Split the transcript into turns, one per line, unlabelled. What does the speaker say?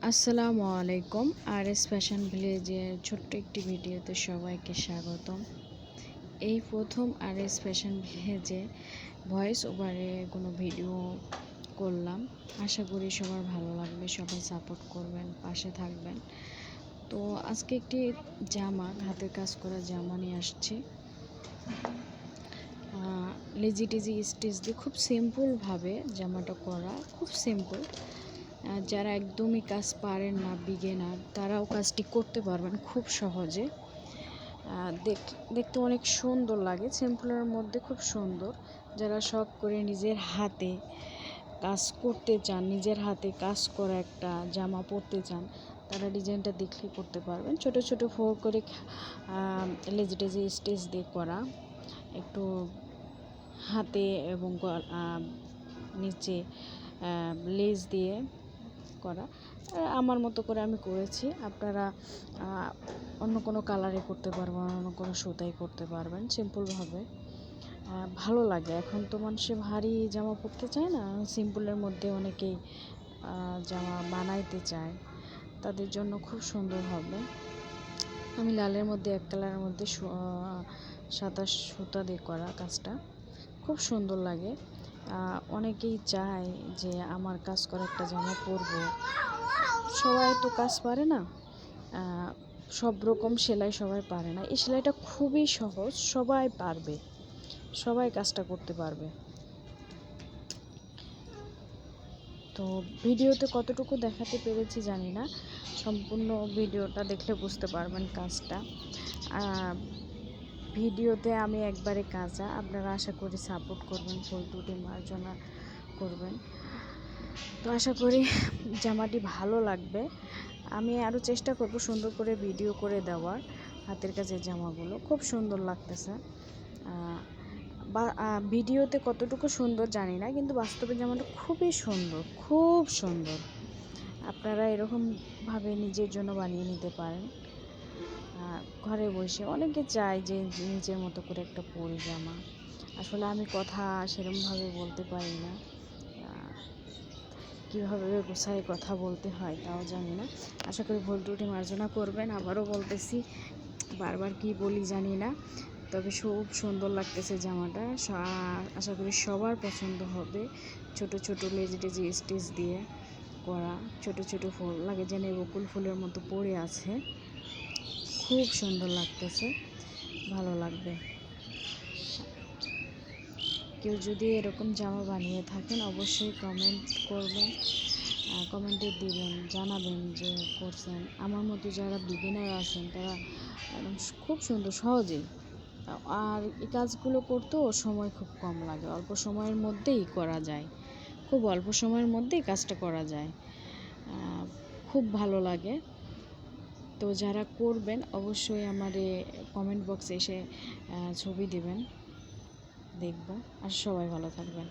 আসসালামুআলাইকুম। আর S fashion ভিলেজের ছোট্ট একটি ভিডিওতে সবাইকে স্বাগতম। এই প্রথম আর এস ফ্যাশন ভিলেজে ভয়েস ওভারে কোনো ভিডিও করলাম। আশা করি সবার ভালো লাগবে, সবাই সাপোর্ট করবেন, পাশে থাকবেন। তো আজকে একটি জামা, হাতের কাজ করা জামা নিয়ে আসছি। লেজি টেজি স্টিচ দিয়ে খুব সিম্পলভাবে জামাটা করা, খুব সিম্পল। যারা একদমই কাজ পারেন না, বিগিনার, তারাও কাজটি করতে পারবেন খুব সহজে। দেখতে অনেক সুন্দর লাগে, সিম্পলের মধ্যে খুব সুন্দর। যারা শখ করে নিজের হাতে কাজ করতে চান, নিজের হাতে কাজ করা একটা জামা পরতে চান, তারা ডিজাইনটা দেখলেই করতে পারবেন। ছোট ছোট ফোর করে লেজি টেজি স্টিচ দিয়ে করা, একটু হাতে এবং নিচে লেস দিয়ে করা। আমার মতো করে আমি করেছি। আপনারা অন্য কোনো কালারে করতে পারবেন, অন্য কোনো সুতাই করতে পারবেন, সিম্পলভাবে ভালো লাগে। এখন তো মানুষে ভারী জামা পরতে চায় না, সিম্পলের মধ্যে অনেকেই জামা বানাইতে চায়, তাদের জন্য খুব সুন্দর হবে। আমি লালের মধ্যে, এক কালারের মধ্যে সাদা সুতা দিয়ে করা কাজটা খুব সুন্দর লাগে। অনেকেই চায় যে আমার কাজ করা একটা জামা পরবো। সবাই তো কাজ পারে না, সব রকম সেলাই সবাই পারে না। এই সেলাইটা খুবই সহজ, সবাই পারবে, সবাই কাজটা করতে পারবে। তো ভিডিওতে কতটুকু দেখাতে পেরেছি জানি না, সম্পূর্ণ ভিডিওটা দেখলে বুঝতে পারবেন কাজটা। ভিডিওতে আমি একবারে কাঁচা, আপনারা আশা করি সাপোর্ট করবেন, ফুল টুটি মার্জনা করবেন। তো আশা করি জামাটি ভালো লাগবে। আমি আরও চেষ্টা করব সুন্দর করে ভিডিও করে দেওয়ার। হাতের কাজের জামাগুলো খুব সুন্দর লাগতেছে। ভিডিওতে কতটুকু সুন্দর জানি না, কিন্তু বাস্তবে জামাটা খুবই সুন্দর, খুব সুন্দর। আপনারা এরকমভাবে নিজের জন্য বানিয়ে নিতে পারেন ঘরে বসে। অনেকে চায় যে নিজের মতো করে একটা পরি জামা। আসলে আমি কথা সেরকমভাবে বলতে পারি না, কীভাবে গোছায় কথা বলতে হয় তাও জানি না। আশা করি ভুল ত্রুটি মার্জনা করবেন। আবারও বলতেছি, বারবার কি বলি জানি না, তবে খুব সুন্দর লাগতেছে জামাটা। আশা করি সবার পছন্দ হবে। ছোট ছোট লেজি টেজি স্টিচ দিয়ে করা, ছোট ছোট ফুল লাগে যেন বকুল ফুলের মতো পড়ে আছে, খুব সুন্দর লাগতেছে, ভালো লাগবে। কেউ যদি এরকম জামা বানিয়ে থাকেন অবশ্যই কমেন্ট করবেন, কমেন্টে দিবেন, জানাবেন যে করছেন। আমার মতো যারা বিগিনার আছেন তারা খুব সুন্দর, সহজেই। আর এই কাজগুলো করতেও সময় খুব কম লাগে, অল্প সময়ের মধ্যেই করা যায়, খুব অল্প সময়ের মধ্যেই কাজটা করা যায়, খুব ভালো লাগে। তো যারা করবেন অবশ্যই আমার কমেন্ট বক্সে এসে ছবি দেবেন, দেখব। আর সবাই ভালো থাকবেন।